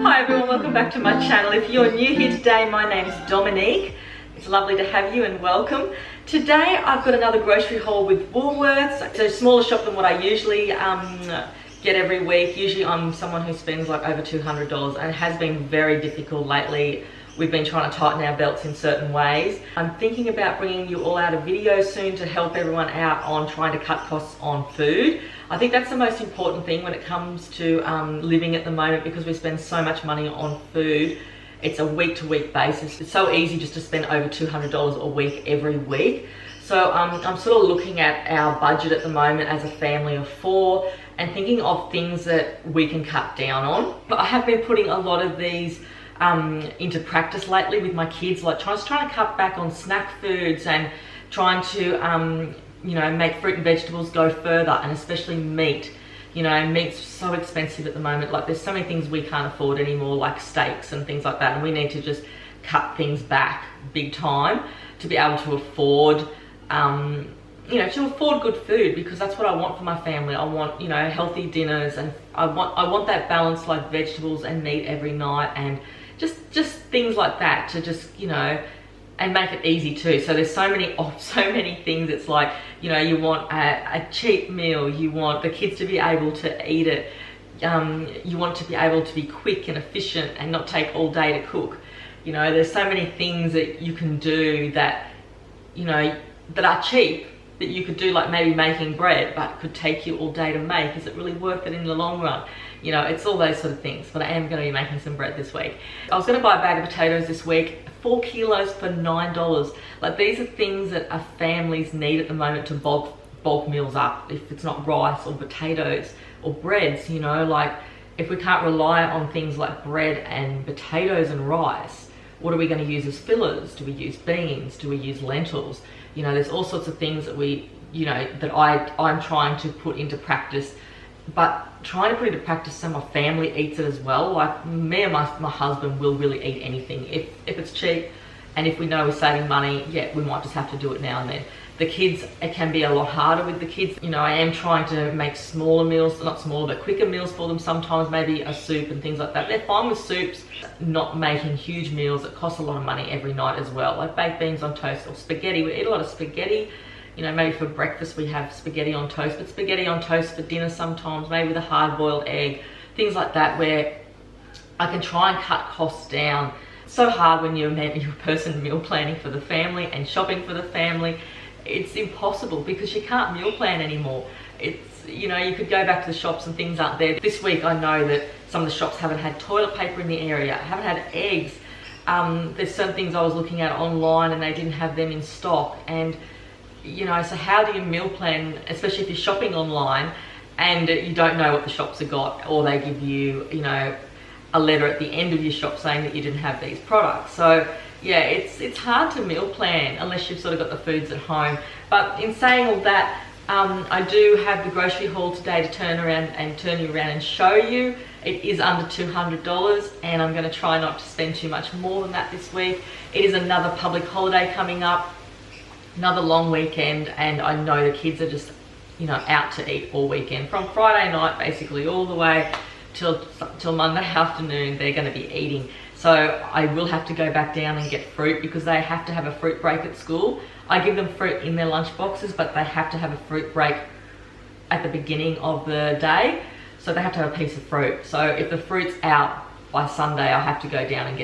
Hi everyone, welcome back to my channel. If you're new here today, my name's Dominique. It's lovely to have you and welcome. Today I've got another grocery haul with Woolworths. It's a smaller shop than what I usually get every week. Usually I'm someone who spends like over $200 and it has been very difficult lately. We've been trying to tighten our belts in certain ways. I'm thinking about bringing you all out a video soon to help everyone out on trying to cut costs on food. I think that's the most important thing when it comes to living at the moment, because we spend so much money on food. It's a week-to-week basis. It's so easy just to spend over $200 a week every week. So I'm sort of looking at our budget at the moment as a family of 4 and thinking of things that we can cut down on. But I have been putting a lot of these into practice lately with my kids, like trying to cut back on snack foods and trying to you know, make fruit and vegetables go further, and especially meat. You know, meat's so expensive at the moment. Like there's so many things we can't afford anymore, like steaks and things like that, and we need to just cut things back big time to be able to afford you know, to afford good food, because that's what I want for my family. I want, you know, healthy dinners, and I want that balance, like vegetables and meat every night, and just things like that to just, you know, and make it easy too. So there's so many things. It's like, you know, you want a cheap meal, you want the kids to be able to eat it, you want to be able to be quick and efficient and not take all day to cook. You know, there's so many things that you can do that, you know, that are cheap, that you could do, like maybe making bread, but it could take you all day to make. Is it really worth it in the long run? You know, it's all those sort of things. But I am going to be making some bread this week. I was going to buy a bag of potatoes this week, 4 kilos for $9. Like these are things that our families need at the moment to bulk meals up. If it's not rice or potatoes or breads, you know, like if we can't rely on things like bread and potatoes and rice, what are we going to use as fillers? Do we use beans? Do we use lentils? You know, there's all sorts of things that we, you know, that I'm trying to put into practice, but trying to put into practice so my family eats it as well. Like me and my husband will really eat anything if it's cheap, and if we know we're saving money, yeah, we might just have to do it now and then. The kids, it can be a lot harder with the kids. You know, I am trying to make smaller meals, not smaller, but quicker meals for them sometimes, maybe a soup and things like that. They're fine with soups, not making huge meals that cost a lot of money every night as well, like baked beans on toast or spaghetti. We eat a lot of spaghetti. You know, maybe for breakfast we have spaghetti on toast, but spaghetti on toast for dinner sometimes, maybe with a hard-boiled egg, things like that, where I can try and cut costs down. It's so hard when you're a person meal planning for the family and shopping for the family. It's impossible because you can't meal plan anymore. It's, you know, you could go back to the shops and things aren't there. This week I know that some of the shops haven't had toilet paper in the area, haven't had eggs. There's some things I was looking at online and they didn't have them in stock. And, you know, so how do you meal plan, especially if you're shopping online and you don't know what the shops have got, or they give you, you know, a letter at the end of your shop saying that you didn't have these products. So yeah, it's hard to meal plan unless you've sort of got the foods at home. But in saying all that, I do have the grocery haul today to turn you around and show you. It is under $200, and I'm going to try not to spend too much more than that this week. It is another public holiday coming up, another long weekend, and I know the kids are just, you know, out to eat all weekend. From Friday night basically all the way till Monday afternoon, they're going to be eating. So I will have to go back down and get fruit, because they have to have a fruit break at school. I give them fruit in their lunch boxes, but they have to have a fruit break at the beginning of the day. So they have to have a piece of fruit. So if the fruit's out by Sunday, I'll have to go down and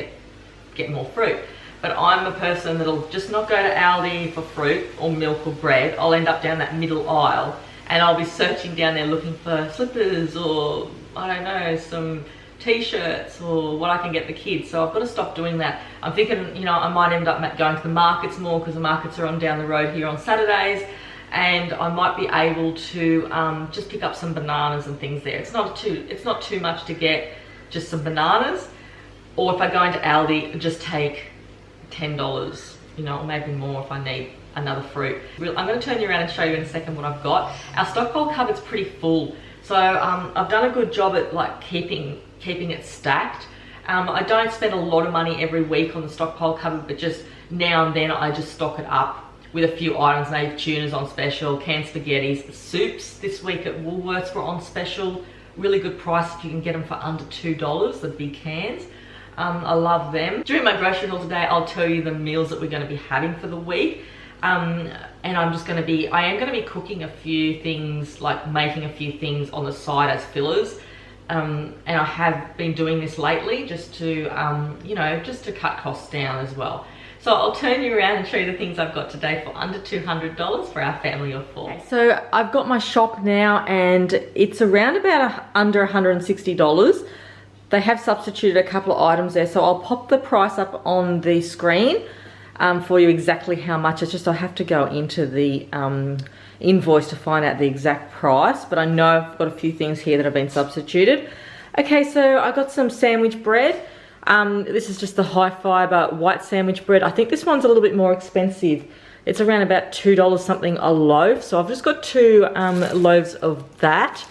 get more fruit. But I'm a person that'll just not go to Aldi for fruit or milk or bread. I'll end up down that middle aisle and I'll be searching down there looking for slippers or, I don't know, some t-shirts or what I can get the kids. So I've got to stop doing that. I'm thinking, you know, I might end up going to the markets more, because the markets are on down the road here on Saturdays, and I might be able to just pick up some bananas and things there. It's not too much to get just some bananas, or if I go into Aldi, just take $10, you know, or maybe more if I need another fruit. I'm going to turn you around and show you in a second what I've got. Our stockpile cupboard's pretty full, so I've done a good job at like keeping it stacked. I don't spend a lot of money every week on the stockpile cupboard, but just now and then I just stock it up. with a few items. Maybe tunas on special, canned spaghettis, soups this week at Woolworths were on special. Really good price if you can get them for under $2, the big cans. I love them. During my grocery haul today, I'll tell you the meals that we're going to be having for the week. And I am going to be cooking a few things, like making a few things on the side as fillers. And I have been doing this lately just to, you know, just to cut costs down as well. So I'll turn you around and show you the things I've got today for under $200 for our family of 4. Okay, so I've got my shop now and it's around about under $160. They have substituted a couple of items there, so I'll pop the price up on the screen for you exactly how much. It's just I have to go into the invoice to find out the exact price, but I know I've got a few things here that have been substituted. Okay, so I got some sandwich bread. This is just the high fiber white sandwich bread. I think this one's a little bit more expensive. It's around about $2 something a loaf, so I've just got 2 loaves of that.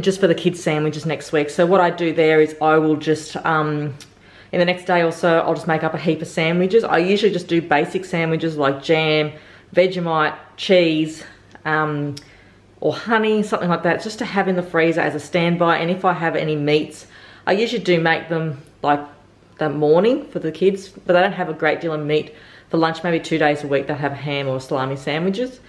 Just for the kids' sandwiches next week. So what I do there is I will just, in the next day or so, I'll just make up a heap of sandwiches. I usually just do basic sandwiches like jam, Vegemite, cheese, or honey, something like that, just to have in the freezer as a standby. And if I have any meats, I usually do make them like the morning for the kids, but they don't have a great deal of meat for lunch. Maybe 2 days a week they'll have ham or salami sandwiches.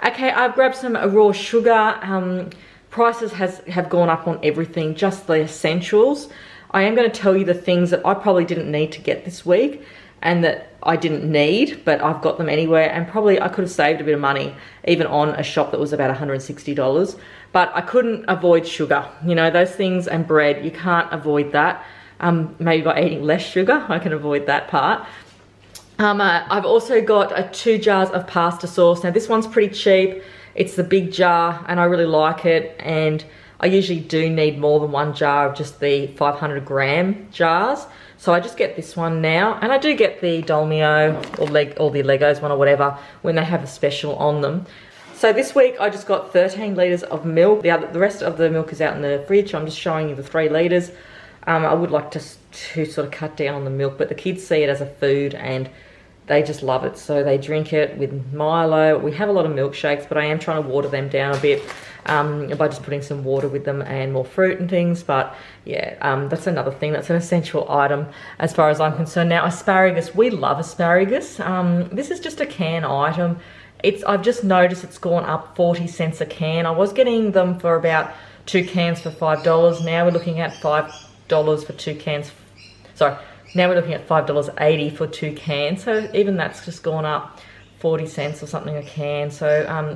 Okay, I've grabbed some raw sugar. Prices have gone up on everything, just the essentials. I am going to tell you the things that I probably didn't need to get this week and that I didn't need, but I've got them anyway, and probably I could have saved a bit of money even on a shop that was about $160. But I couldn't avoid sugar. You know, those things, and bread, you can't avoid that. Maybe by eating less sugar, I can avoid that part. I've also got 2 jars of pasta sauce. Now this one's pretty cheap. It's the big jar and I really like it, and I usually do need more than 1 jar of just the 500 gram jars. So I just get this one now, and I do get the Dolmio or the Legos one or whatever when they have a special on them. So this week I just got 13 litres of milk. The rest of the milk is out in the fridge. I'm just showing you the 3 litres. I would like to sort of cut down on the milk, but the kids see it as a food and they just love it, so they drink it with Milo. We have a lot of milkshakes, but I am trying to water them down a bit by just putting some water with them and more fruit and things. But yeah, that's another thing. That's an essential item as far as I'm concerned. Now, asparagus. We love asparagus. This is just a can item. I've just noticed it's gone up 40 cents a can. I was getting them for about 2 cans for $5. Now we're looking at $5 for 2 cans. Sorry. Now we're looking at $5.80 for 2 cans, so even that's just gone up 40 cents or something a can. So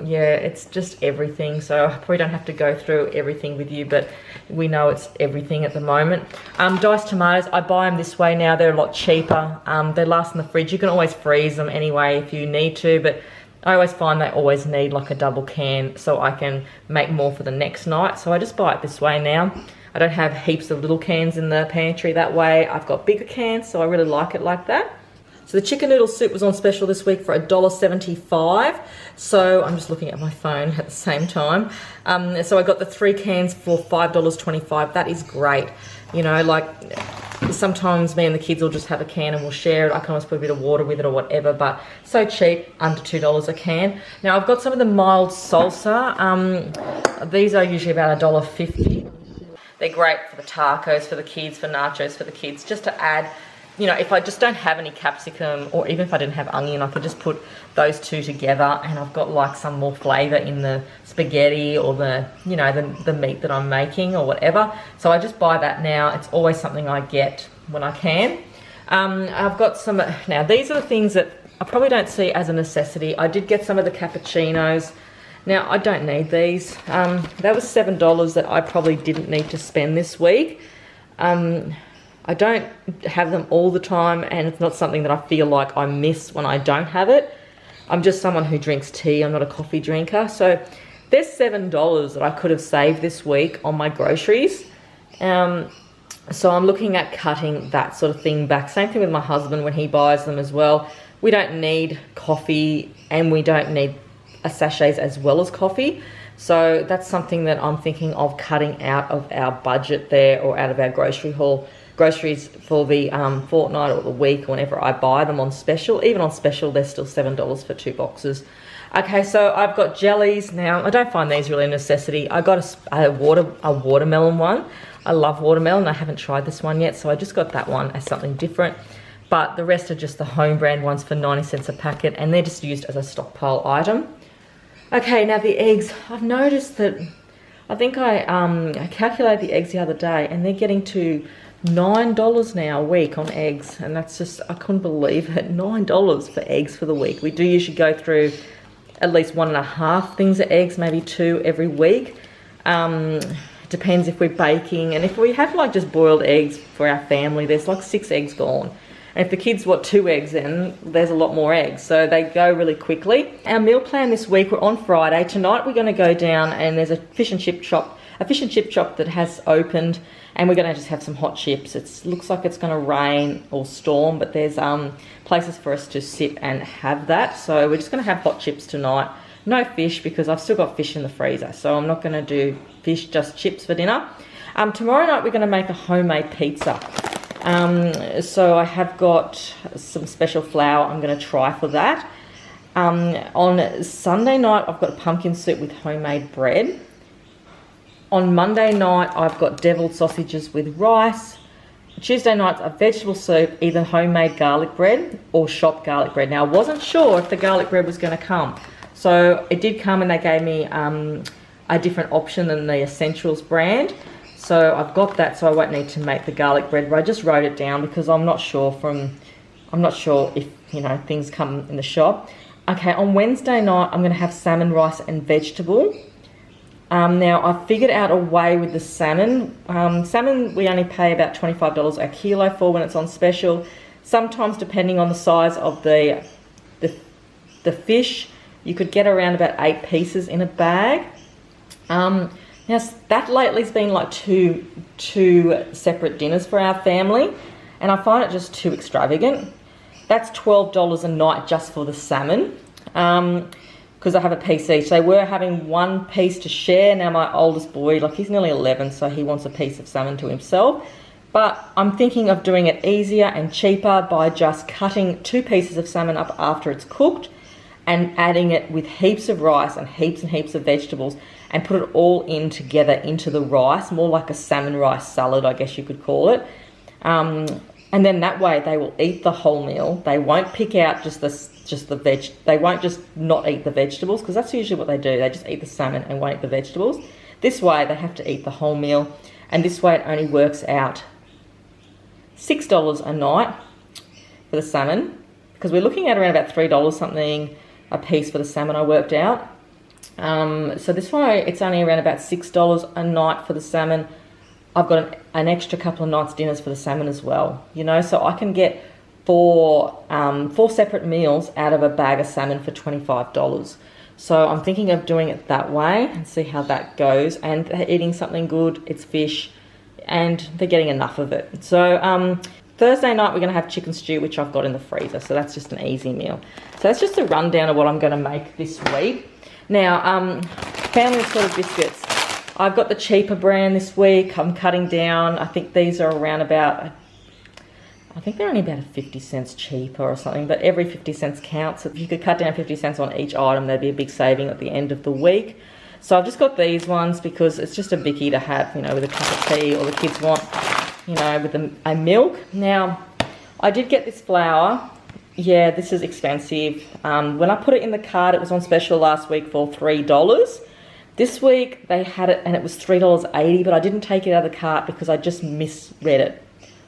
yeah, it's just everything. So I probably don't have to go through everything with you, but we know it's everything at the moment. Diced tomatoes, I buy them this way now. They're a lot cheaper. They last in the fridge. You can always freeze them anyway if you need to, but I always find they always need like a double can so I can make more for the next night. So I just buy it this way now. I don't have heaps of little cans in the pantry that way. I've got bigger cans, so I really like it like that. So the chicken noodle soup was on special this week for $1.75. So I'm just looking at my phone at the same time. So I got the 3 cans for $5.25. That is great. You know, like sometimes me and the kids will just have a can and we'll share it. I can always put a bit of water with it or whatever, but so cheap, under $2 a can. Now I've got some of the mild salsa. These are usually about $1.50. They're great for the tacos for the kids, for nachos for the kids, just to add, you know, if I just don't have any capsicum, or even if I didn't have onion, I could just put those 2 together and I've got like some more flavour in the spaghetti or the, you know, the meat that I'm making or whatever. So I just buy that now. It's always something I get when I can. I've got some, now these are the things that I probably don't see as a necessity. I did get some of the cappuccinos. Now, I don't need these. That was $7 that I probably didn't need to spend this week. I don't have them all the time, and it's not something that I feel like I miss when I don't have it. I'm just someone who drinks tea. I'm not a coffee drinker. So there's $7 that I could have saved this week on my groceries. So I'm looking at cutting that sort of thing back. Same thing with my husband when he buys them as well. We don't need coffee, and we don't need sachets as well as coffee. So that's something that I'm thinking of cutting out of our budget there, or out of our grocery haul groceries for the fortnight or the week or whenever I buy them on special. Even on special, they're still $7 for 2 boxes. Okay, so I've got jellies now. I don't find these really a necessity. I got a watermelon one. I love watermelon. I haven't tried this one yet, so I just got that one as something different. But the rest are just the home brand ones for 90 cents a packet, and they're just used as a stockpile item. Okay, now the eggs. I've noticed that, I think I calculated the eggs the other day, and they're getting to $9 now a week on eggs, and that's just, I couldn't believe it. $9 for eggs for the week. We do usually go through at least 1.5 things of eggs, maybe 2 every week. Depends if we're baking, and if we have like just boiled eggs for our family, there's like 6 eggs gone. And if the kids want 2 eggs, then there's a lot more eggs, so they go really quickly. Our meal plan this week, we're on Friday. Tonight we're going to go down, and there's a fish and chip shop that has opened, and we're going to just have some hot chips. It looks like it's going to rain or storm, but there's places for us to sit and have that. So we're just going to have hot chips tonight. No fish, because I've still got fish in the freezer, so I'm not going to do fish, just chips for dinner. Tomorrow night we're going to make a homemade pizza. So I have got some special flour I'm going to try for that. On Sunday night I've got pumpkin soup with homemade bread. On Monday night I've got deviled sausages with rice. Tuesday night's a vegetable soup, either homemade garlic bread or shop garlic bread. Now I wasn't sure if the garlic bread was going to come. So it did come, and they gave me a different option than the Essentials brand. So I've got that, so I won't need to make the garlic bread, but I just wrote it down because I'm not sure if, you know, things come in the shop. Okay, on Wednesday night I'm going to have salmon, rice and vegetable. Now I've figured out a way with the salmon. Salmon we only pay about $25 a kilo for when it's on special. Sometimes, depending on the size of the fish, you could get around about 8 pieces in a bag. Now that lately's been like two separate dinners for our family, and I find it just too extravagant. That's $12 a night just for the salmon, because I have a piece each. They were having 1 piece to share. Now my oldest boy, like, he's nearly 11, so he wants a piece of salmon to himself. But I'm thinking of doing it easier and cheaper by just cutting 2 pieces of salmon up after it's cooked, and adding it with heaps of rice and heaps of vegetables, and put it all in together into the rice, more like a salmon rice salad, I guess you could call it. And then that way they will eat the whole meal. They won't pick out just the veg. They won't just not eat the vegetables, because that's usually what they do. They just eat the salmon and won't eat the vegetables. This way they have to eat the whole meal, and this way it only works out $6 a night for the salmon, because we're looking at around about $3 something a piece for the salmon, I worked out. So this way it's only around about $6 a night for the salmon. I've got an extra couple of nights dinners for the salmon as well, you know, so I can get four separate meals out of a bag of salmon for $25. So I'm thinking of doing it that way and see how that goes. And they're eating something good, it's fish, and they're getting enough of it. So Thursday night we're going to have chicken stew, which I've got in the freezer, so that's just an easy meal. So that's just a rundown of what I'm going to make this week. Now, family sort of biscuits. I've got the cheaper brand this week. I'm cutting down. I think these are around about, I think they're only about 50 cents cheaper or something, but every 50 cents counts. If you could cut down 50 cents on each item, there'd be a big saving at the end of the week. So I've just got these ones because it's just a bickie to have, you know, with a cup of tea, or the kids want, you know, with a milk. Now, I did get this flour. Yeah, this is expensive. When I put it in the cart, it was on special last week for $3. This week they had it and it was $3.80, but I didn't take it out of the cart because I just misread it.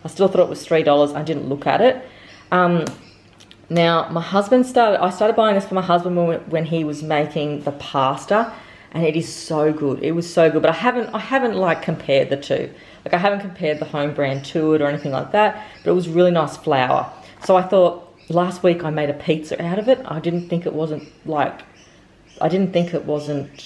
I still thought it was $3. I didn't look at it. Now, I started buying this for my husband when he was making the pasta, and it is so good. It was so good, but I haven't like compared the two. Like, I haven't compared the home brand to it or anything like that, but it was really nice flour. So I thought, last week I made a pizza out of it. I didn't think it wasn't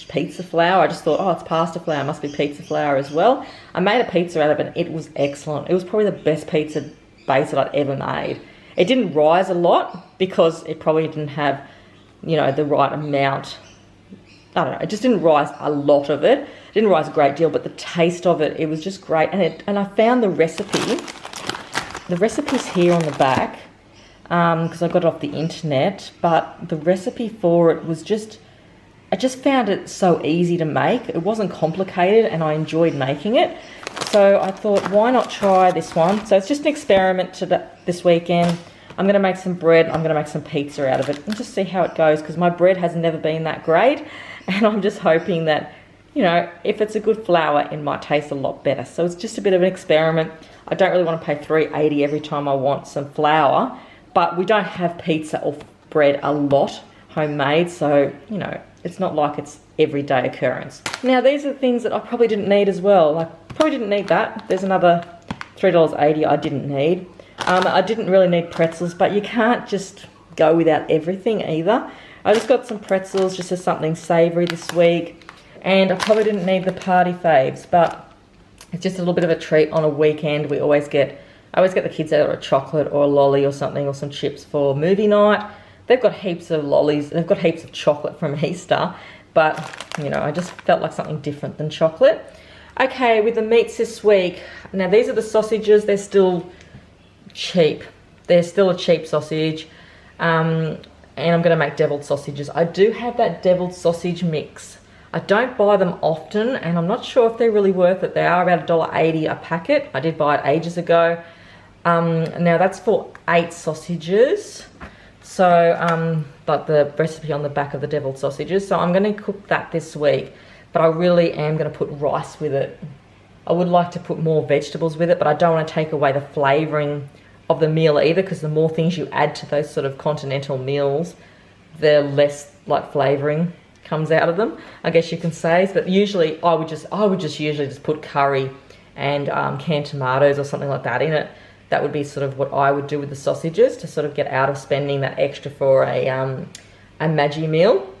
pizza flour. I just thought, oh, it's pasta flour, it must be pizza flour as well. I made a pizza out of it, and it was excellent. It was probably the best pizza base that I'd ever made. It didn't rise a lot because it probably didn't have, you know, the right amount. I don't know, it just didn't rise a lot of it. It didn't rise a great deal, but the taste of it, it was just great. And I found the recipe The recipe's here on the back because I got it off the internet, but the recipe for it was I just found it so easy to make. It wasn't complicated and I enjoyed making it. So I thought, why not try this one? So it's just an experiment this weekend. I'm going to make some bread. I'm going to make some pizza out of it and just see how it goes, because my bread has never been that great. And I'm just hoping that, you know, if it's a good flour, it might taste a lot better. So it's just a bit of an experiment. I don't really want to pay $3.80 every time I want some flour, but we don't have pizza or bread a lot homemade. So, you know, it's not like it's everyday occurrence. Now, these are the things that I probably didn't need as well. Like, probably didn't need that. There's another $3.80 I didn't need. I didn't really need pretzels, but you can't just go without everything either. I just got some pretzels just as something savoury this week. And I probably didn't need the party faves, but it's just a little bit of a treat on a weekend. I always get the kids out a chocolate or a lolly or something, or some chips for movie night. They've got heaps of lollies. They've got heaps of chocolate from Easter, but, you know, I just felt like something different than chocolate. Okay, with the meats this week. Now, these are the sausages. They're still cheap. They're still a cheap sausage. And I'm going to make deviled sausages. I do have that deviled sausage mix. I don't buy them often, and I'm not sure if they're really worth it. They are about $1.80 a packet. I did buy it ages ago. Now, that's for 8 sausages. So, like the recipe on the back of the deviled sausages. So I'm going to cook that this week, but I really am going to put rice with it. I would like to put more vegetables with it, but I don't want to take away the flavouring of the meal either, because the more things you add to those sort of continental meals, the less like flavouring comes out of them, I guess you can say. But usually I would just usually just put curry and canned tomatoes or something like that in it. That would be sort of what I would do with the sausages, to sort of get out of spending that extra for a Maggi meal.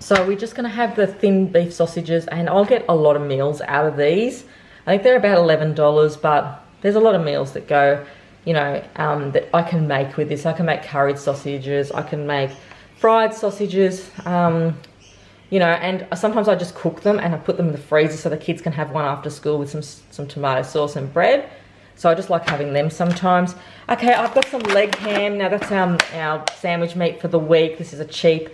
So we're just going to have the thin beef sausages, and I'll get a lot of meals out of these. I think they're about $11, but there's a lot of meals that go, you know, that I can make with this. I can make curried sausages. I can make fried sausages, you know, and sometimes I just cook them and I put them in the freezer so the kids can have one after school with some tomato sauce and bread. So I just like having them sometimes. Okay, I've got some leg ham. Now, that's our sandwich meat for the week. This is a cheap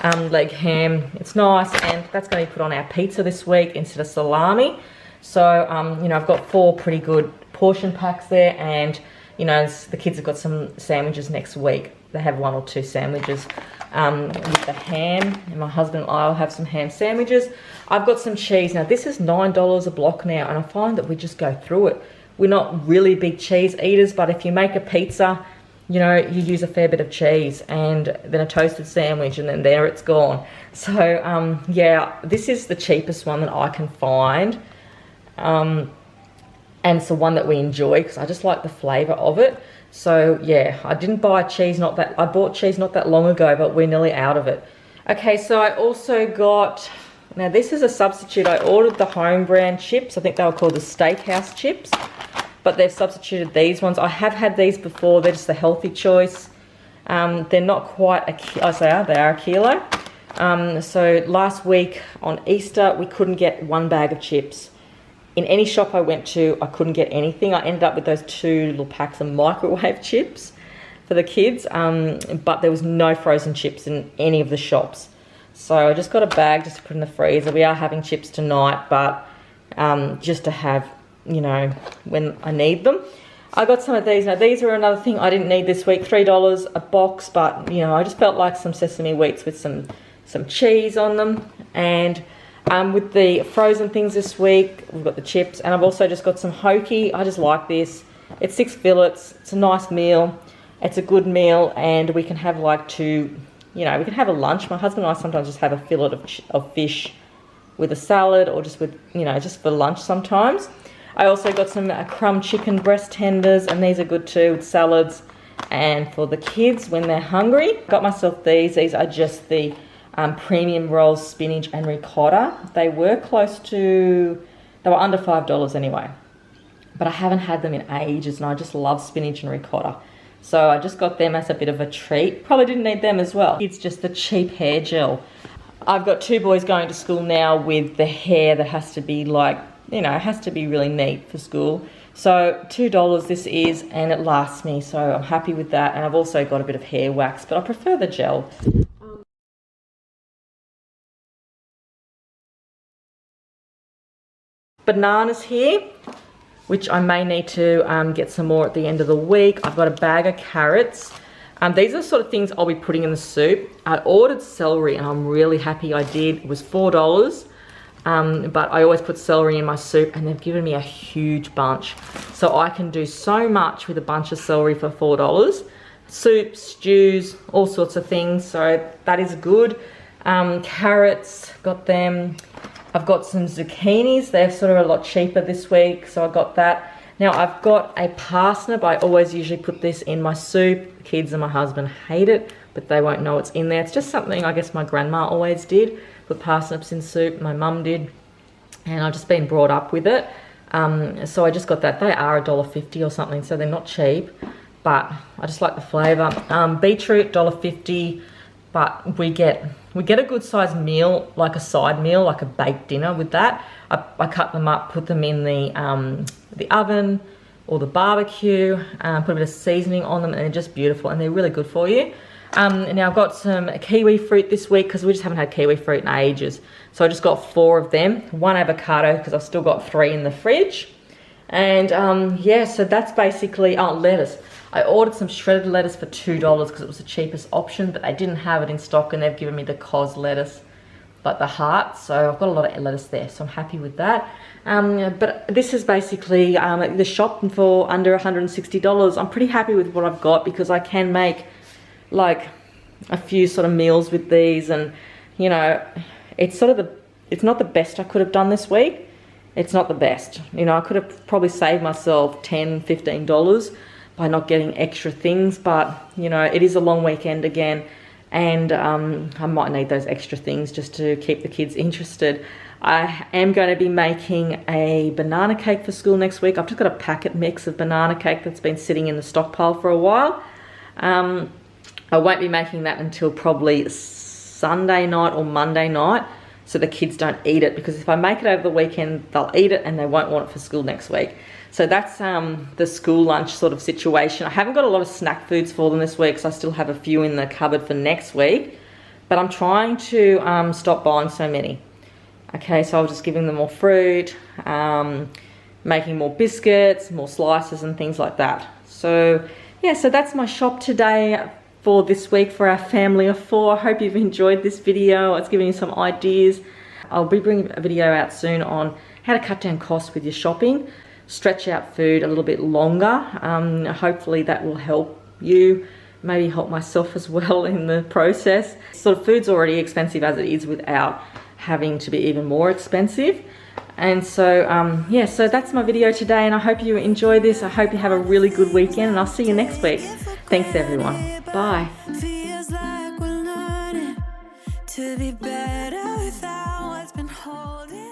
leg ham. It's nice, and that's going to be put on our pizza this week instead of salami. So, you know, I've got 4 pretty good portion packs there, and, you know, the kids have got some sandwiches next week. They have 1 or 2 sandwiches with the ham, and my husband and I will have some ham sandwiches. I've got some cheese. Now, this is $9 a block now, and I find that we just go through it. We're not really big cheese eaters, but if you make a pizza, you know, you use a fair bit of cheese, and then a toasted sandwich, and then there it's gone. So, yeah, this is the cheapest one that I can find. And it's the one that we enjoy because I just like the flavour of it. So, yeah, I didn't buy cheese I bought cheese not that long ago, but we're nearly out of it. Okay, so I also got, now this is a substitute. I ordered the home brand chips. I think they were called the Steakhouse chips, but they've substituted these ones. I have had these before. They're just a healthy choice. They're not quite a kilo. They are a kilo. So last week on Easter, we couldn't get 1 bag of chips. In any shop I went to, I couldn't get anything. I ended up with those 2 little packs of microwave chips for the kids, but there was no frozen chips in any of the shops. So I just got a bag just to put in the freezer. We are having chips tonight, but just to have, you know, when I need them. I got some of these. Now, these are another thing I didn't need this week. $3 a box, but, you know, I just felt like some sesame wheats with some cheese on them. And with the frozen things this week, we've got the chips, and I've also just got some hoki. I just like this. It's 6 fillets. It's a nice meal. It's a good meal, and we can have like 2, you know, we can have a lunch. My husband and I sometimes just have a fillet of fish with a salad, or just with, you know, just for lunch sometimes. I also got some Crumb chicken breast tenders, and these are good too with salads. And for the kids when they're hungry, got myself these. These are just the premium rolls, spinach and ricotta. They were they were under $5 anyway, but I haven't had them in ages, and I just love spinach and ricotta. So I just got them as a bit of a treat. Probably didn't need them as well. It's just the cheap hair gel. I've got 2 boys going to school now with the hair that has to be like you know, it has to be really neat for school. So $2 this is, and it lasts me, so I'm happy with that. And I've also got a bit of hair wax, but I prefer the gel. Bananas here, which I may need to get some more at the end of the week. I've got a bag of carrots. These are the sort of things I'll be putting in the soup. I ordered celery and I'm really happy I did. It was $4, but I always put celery in my soup, and they've given me a huge bunch. So I can do so much with a bunch of celery for $4. Soups, stews, all sorts of things, so that is good. Carrots, got them. I've got some zucchinis. They're sort of a lot cheaper this week, so I got that. Now I've got a parsnip. I always usually put this in my soup. The kids and my husband hate it, but they won't know it's in there. It's just something I guess my grandma always did, put parsnips in soup. My mum did, and I've just been brought up with it. So I just got that. They are $1.50 or something, so they're not cheap, but I just like the flavour. Beetroot, $1.50, but we get a good sized meal, like a side meal, like a baked dinner with that. I cut them up, put them in the oven or the barbecue, put a bit of seasoning on them, and they're just beautiful, and they're really good for you. Now I've got some kiwi fruit this week because we just haven't had kiwi fruit in ages. So I just got 4 of them, 1 avocado because I've still got 3 in the fridge. And yeah, so that's basically, lettuce. I ordered some shredded lettuce for $2 because it was the cheapest option, but they didn't have it in stock, and they've given me the cos lettuce, like the heart. So I've got a lot of lettuce there, so I'm happy with that. But this is basically the shop for under $160. I'm pretty happy with what I've got because I can make like a few sort of meals with these, and you know, it's not the best I could have done this week. It's not the best. You know, I could have probably saved myself $10, $15 by not getting extra things, but you know, it is a long weekend again, and I might need those extra things just to keep the kids interested. I am going to be making a banana cake for school next week. I've just got a packet mix of banana cake that's been sitting in the stockpile for a while. I won't be making that until probably Sunday night or Monday night, so the kids don't eat it, because if I make it over the weekend, they'll eat it and they won't want it for school next week. So that's the school lunch sort of situation. I haven't got a lot of snack foods for them this week, because I still have a few in the cupboard for next week, but I'm trying to stop buying so many. Okay, so I was just giving them more fruit, making more biscuits, more slices and things like that. So yeah, so that's my shop today for this week for our family of 4. I hope you've enjoyed this video. It's giving you some ideas. I'll be bringing a video out soon on how to cut down costs with your shopping, stretch out food a little bit longer. Hopefully that will help you, maybe help myself as well in the process. Sort of food's already expensive as it is without having to be even more expensive. And so yeah, so that's my video today, and I hope you enjoy this. I hope you have a really good weekend, and I'll see you next week. Thanks everyone. Bye. Feels like we're learning to be better without what's been holding